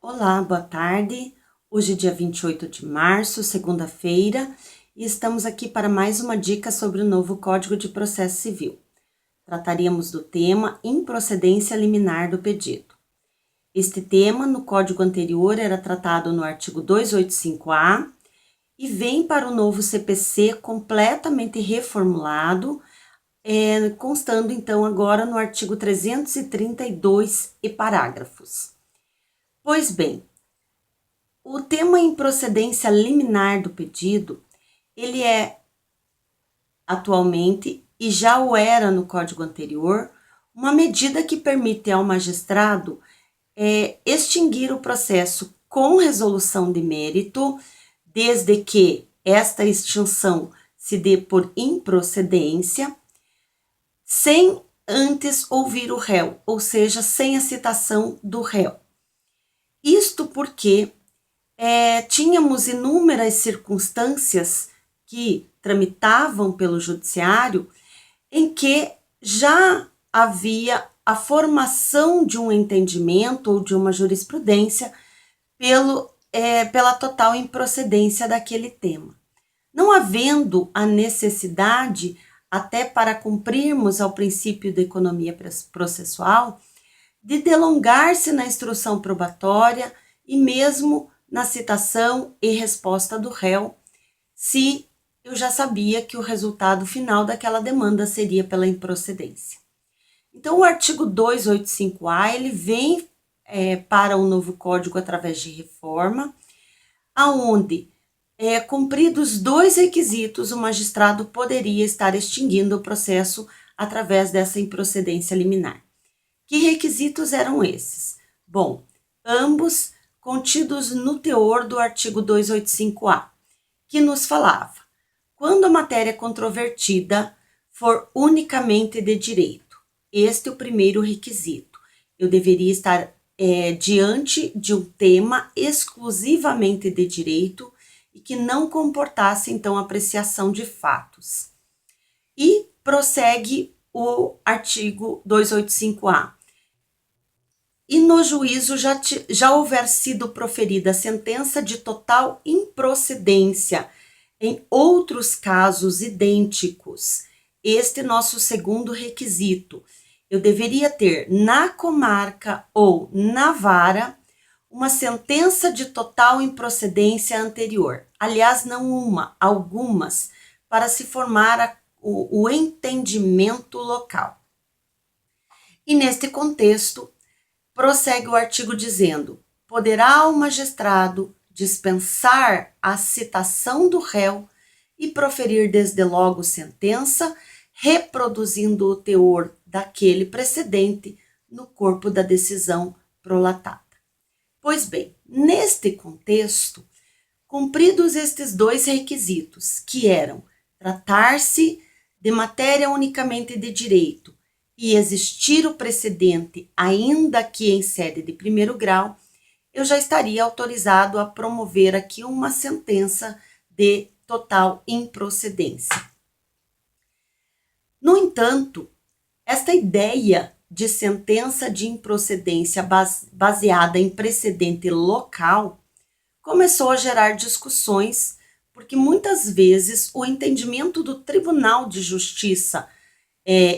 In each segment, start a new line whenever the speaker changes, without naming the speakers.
Olá, boa tarde. Hoje é dia 28 de março, segunda-feira, e estamos aqui para mais uma dica sobre o novo Código de Processo Civil. Trataríamos do tema improcedência liminar do pedido. Este tema, no código anterior, era tratado no artigo 285-A e vem para o novo CPC completamente reformulado, constando então agora no artigo 332 e parágrafos. Pois bem, o tema improcedência liminar do pedido, ele é atualmente, e já o era no código anterior, uma medida que permite ao magistrado extinguir o processo com resolução de mérito, desde que esta extinção se dê por improcedência, sem antes ouvir o réu, ou seja, sem a citação do réu. Isto porque tínhamos inúmeras circunstâncias que tramitavam pelo judiciário em que já havia a formação de um entendimento ou de uma jurisprudência pela total improcedência daquele tema. Não havendo a necessidade, até para cumprirmos ao princípio da economia processual, de delongar-se na instrução probatória e mesmo na citação e resposta do réu, se eu já sabia que o resultado final daquela demanda seria pela improcedência. Então, o artigo 285-A, ele vem para o novo código através de reforma, aonde, cumpridos dois requisitos, o magistrado poderia estar extinguindo o processo através dessa improcedência liminar. Que requisitos eram esses? Bom, ambos contidos no teor do artigo 285-A, que nos falava: quando a matéria controvertida for unicamente de direito, este é o primeiro requisito. Eu deveria estar diante de um tema exclusivamente de direito e que não comportasse, então, apreciação de fatos. E prossegue o artigo 285-A. E no juízo já houver sido proferida a sentença de total improcedência em outros casos idênticos. Este nosso segundo requisito. Eu deveria ter na comarca ou na vara uma sentença de total improcedência anterior. Aliás, não uma, algumas, para se formar o entendimento local. E neste contexto, prossegue o artigo dizendo: poderá o magistrado dispensar a citação do réu e proferir desde logo sentença, reproduzindo o teor daquele precedente no corpo da decisão prolatada. Pois bem, neste contexto, cumpridos estes dois requisitos, que eram tratar-se de matéria unicamente de direito e existir o precedente, ainda que em sede de primeiro grau, eu já estaria autorizado a promover aqui uma sentença de total improcedência. No entanto, esta ideia de sentença de improcedência baseada em precedente local começou a gerar discussões, porque muitas vezes o entendimento do Tribunal de Justiça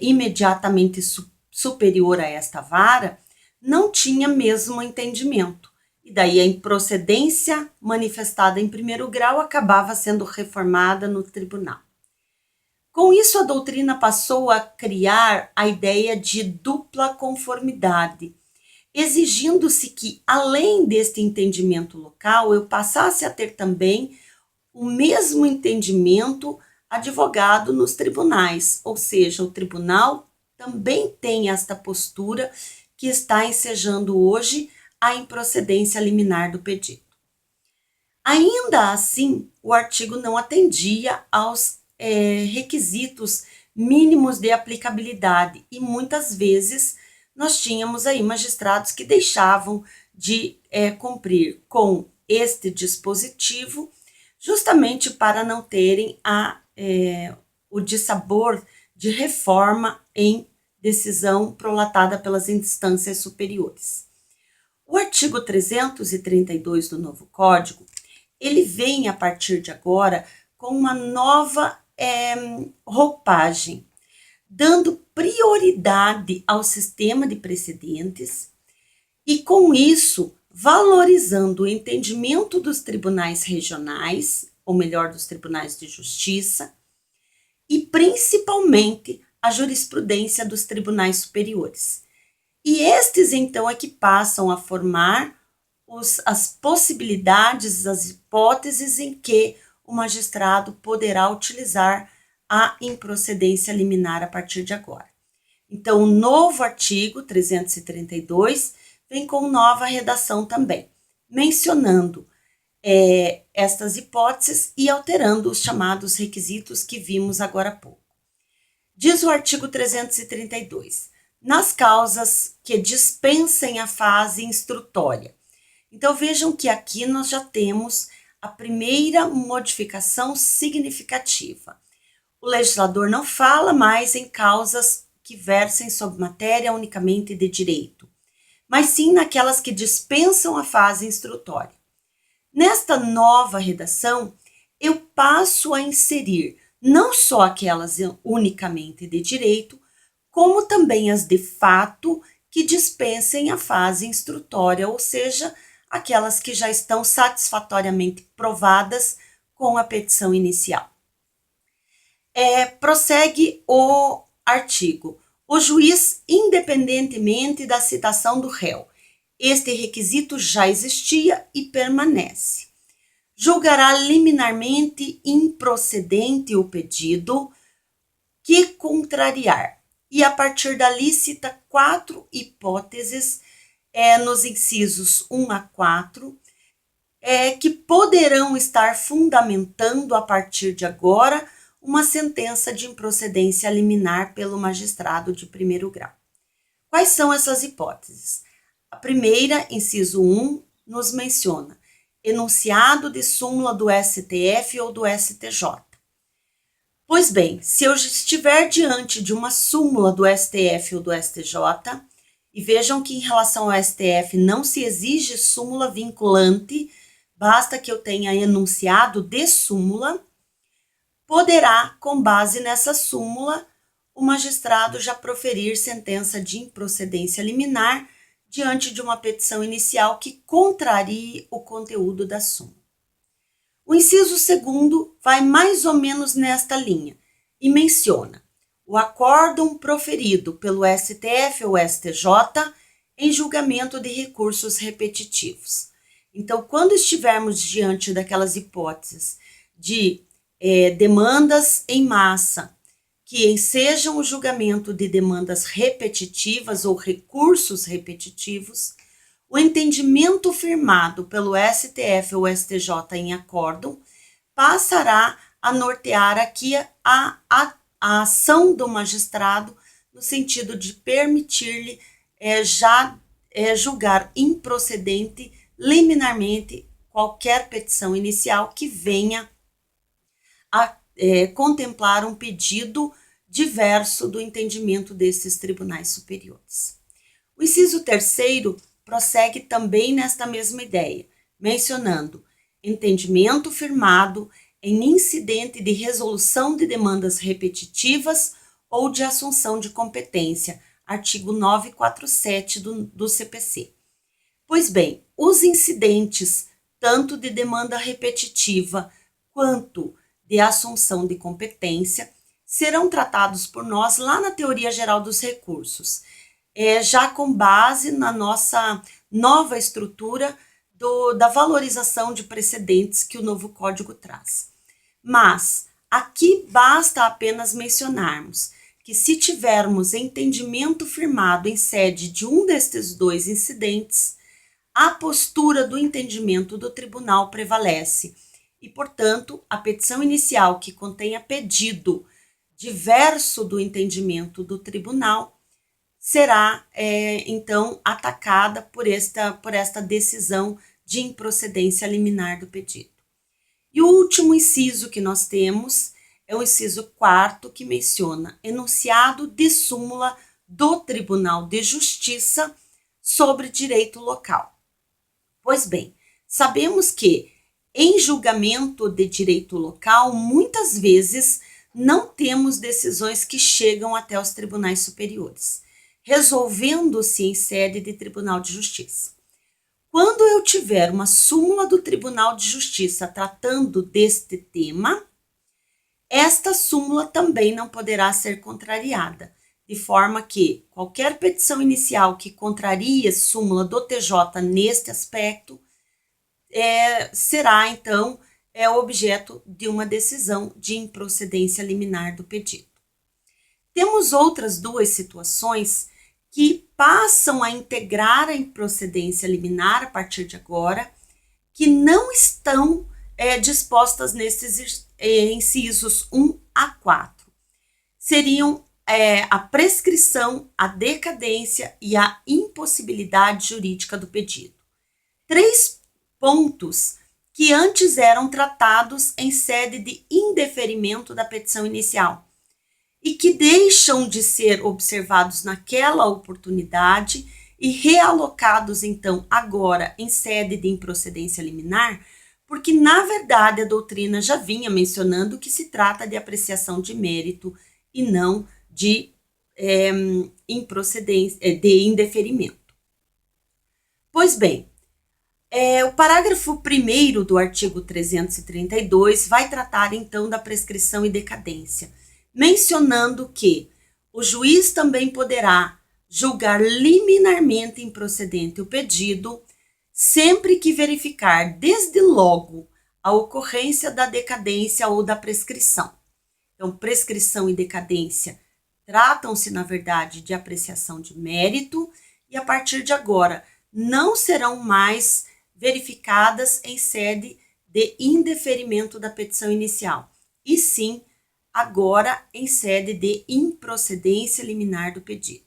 imediatamente superior a esta vara, não tinha mesmo entendimento. E daí a improcedência manifestada em primeiro grau acabava sendo reformada no tribunal. Com isso, a doutrina passou a criar a ideia de dupla conformidade, exigindo-se que, além deste entendimento local, eu passasse a ter também o mesmo entendimento advogado nos tribunais, ou seja, o tribunal também tem esta postura que está ensejando hoje a improcedência liminar do pedido. Ainda assim, o artigo não atendia aos requisitos mínimos de aplicabilidade e muitas vezes nós tínhamos aí magistrados que deixavam de cumprir com este dispositivo justamente para não terem o dissabor de reforma em decisão prolatada pelas instâncias superiores. O artigo 332 do novo Código, ele vem a partir de agora com uma nova roupagem, dando prioridade ao sistema de precedentes e, com isso, valorizando o entendimento dos tribunais regionais, ou melhor, dos tribunais de justiça, e principalmente a jurisprudência dos tribunais superiores. E estes, então, é que passam a formar as possibilidades, as hipóteses em que o magistrado poderá utilizar a improcedência liminar a partir de agora. Então, o novo artigo 332 vem com nova redação também, mencionando estas hipóteses e alterando os chamados requisitos que vimos agora há pouco. Diz o artigo 332, nas causas que dispensem a fase instrutória. Então, vejam que aqui nós já temos a primeira modificação significativa. O legislador não fala mais em causas que versem sobre matéria unicamente de direito, mas sim naquelas que dispensam a fase instrutória. Nesta nova redação, eu passo a inserir não só aquelas unicamente de direito, como também as de fato que dispensem a fase instrutória, ou seja, aquelas que já estão satisfatoriamente provadas com a petição inicial. Prossegue o artigo. O juiz, independentemente da citação do réu, este requisito já existia e permanece. Julgará liminarmente improcedente o pedido que contrariar. E a partir dali cita 4 hipóteses nos incisos 1 a 4, que poderão estar fundamentando a partir de agora uma sentença de improcedência liminar pelo magistrado de primeiro grau. Quais são essas hipóteses? A primeira, inciso 1, nos menciona enunciado de súmula do STF ou do STJ. Pois bem, se eu estiver diante de uma súmula do STF ou do STJ, e vejam que em relação ao STF não se exige súmula vinculante, basta que eu tenha enunciado de súmula, poderá, com base nessa súmula, o magistrado já proferir sentença de improcedência liminar diante de uma petição inicial que contrarie o conteúdo da súmula. O inciso 2º vai mais ou menos nesta linha e menciona o acórdão proferido pelo STF ou STJ em julgamento de recursos repetitivos. Então, quando estivermos diante daquelas hipóteses de demandas em massa, que ensejam o julgamento de demandas repetitivas ou recursos repetitivos, o entendimento firmado pelo STF ou STJ em acórdão passará a nortear aqui a ação do magistrado no sentido de permitir-lhe julgar improcedente liminarmente qualquer petição inicial que venha a contemplar um pedido diverso do entendimento desses tribunais superiores. O inciso 3º prossegue também nesta mesma ideia, mencionando entendimento firmado em incidente de resolução de demandas repetitivas ou de assunção de competência, artigo 947 do CPC. Pois bem, os incidentes, tanto de demanda repetitiva quanto de assunção de competência, serão tratados por nós lá na Teoria Geral dos Recursos, já com base na nossa nova estrutura da valorização de precedentes que o novo Código traz. Mas aqui basta apenas mencionarmos que se tivermos entendimento firmado em sede de um destes dois incidentes, a postura do entendimento do tribunal prevalece e, portanto, a petição inicial que contenha pedido diverso do entendimento do tribunal será, então, atacada por esta decisão de improcedência liminar do pedido. E o último inciso que nós temos é o inciso 4º, que menciona enunciado de súmula do Tribunal de Justiça sobre direito local. Pois bem, sabemos que em julgamento de direito local, muitas vezes não temos decisões que chegam até os tribunais superiores, resolvendo-se em sede de Tribunal de Justiça. Quando eu tiver uma súmula do Tribunal de Justiça tratando deste tema, esta súmula também não poderá ser contrariada, de forma que qualquer petição inicial que contrarie súmula do TJ neste aspecto será, então, objeto de uma decisão de improcedência liminar do pedido. Temos outras duas situações que passam a integrar a improcedência liminar a partir de agora, que não estão dispostas nesses incisos 1 a 4. Seriam a prescrição, a decadência e a impossibilidade jurídica do pedido. 3 pontos que antes eram tratados em sede de indeferimento da petição inicial e que deixam de ser observados naquela oportunidade e realocados, então, agora em sede de improcedência liminar, porque, na verdade, a doutrina já vinha mencionando que se trata de apreciação de mérito e não de de indeferimento. Pois bem, o parágrafo 1º do artigo 332 vai tratar, então, da prescrição e decadência, mencionando que o juiz também poderá julgar liminarmente improcedente o pedido, sempre que verificar desde logo a ocorrência da decadência ou da prescrição. Então, prescrição e decadência tratam-se, na verdade, de apreciação de mérito e, a partir de agora, não serão mais verificadas em sede de indeferimento da petição inicial, e sim, agora em sede de improcedência liminar do pedido.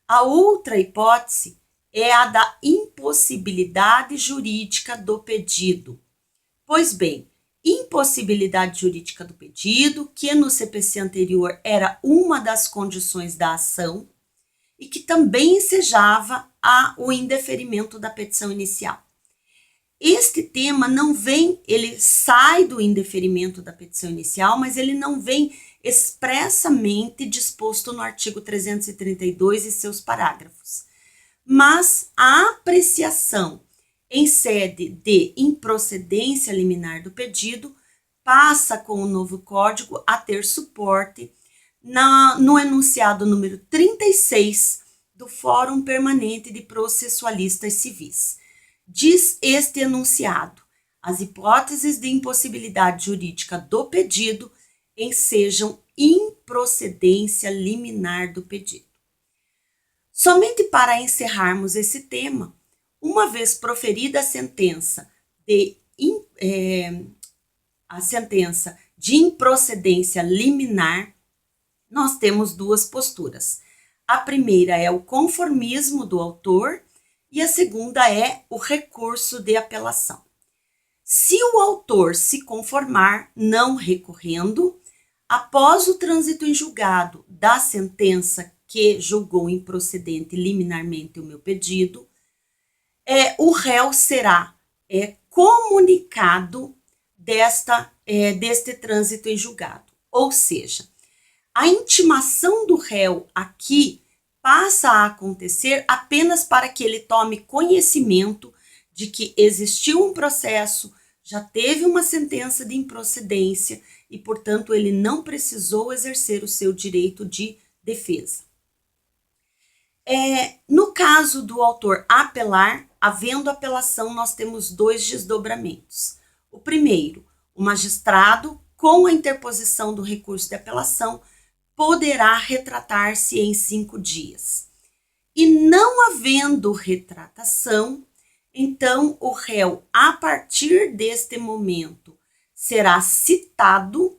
A outra hipótese é a da impossibilidade jurídica do pedido. Pois bem, impossibilidade jurídica do pedido, que no CPC anterior era uma das condições da ação e que também ensejava o indeferimento da petição inicial. Este tema não vem, ele sai do indeferimento da petição inicial, mas ele não vem expressamente disposto no artigo 332 e seus parágrafos. Mas a apreciação em sede de improcedência liminar do pedido passa com o novo código a ter suporte no enunciado número 36 do Fórum Permanente de Processualistas Civis. Diz este enunciado: as hipóteses de impossibilidade jurídica do pedido ensejam improcedência liminar do pedido. Somente para encerrarmos esse tema, uma vez proferida a sentença de improcedência liminar, nós temos duas posturas. A primeira é o conformismo do autor e a segunda é o recurso de apelação. Se o autor se conformar não recorrendo, após o trânsito em julgado da sentença que julgou improcedente liminarmente o meu pedido, o réu será comunicado deste trânsito em julgado. Ou seja, a intimação do réu aqui passa a acontecer apenas para que ele tome conhecimento de que existiu um processo, já teve uma sentença de improcedência e, portanto, ele não precisou exercer o seu direito de defesa. No caso do autor apelar, havendo apelação, nós temos dois desdobramentos. O primeiro, o magistrado, com a interposição do recurso de apelação, poderá retratar-se em 5 dias. E não havendo retratação, então o réu, a partir deste momento, será citado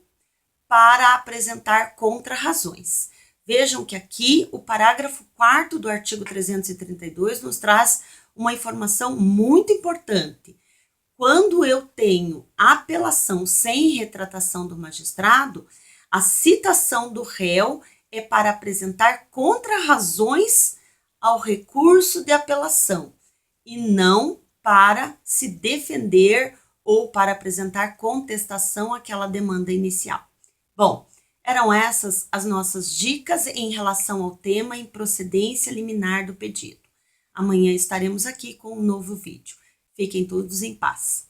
para apresentar contrarrazões. Vejam que aqui o parágrafo 4º do artigo 332 nos traz uma informação muito importante. Quando eu tenho apelação sem retratação do magistrado, a citação do réu é para apresentar contrarrazões ao recurso de apelação e não para se defender ou para apresentar contestação àquela demanda inicial. Bom, eram essas as nossas dicas em relação ao tema improcedência liminar do pedido. Amanhã estaremos aqui com um novo vídeo. Fiquem todos em paz.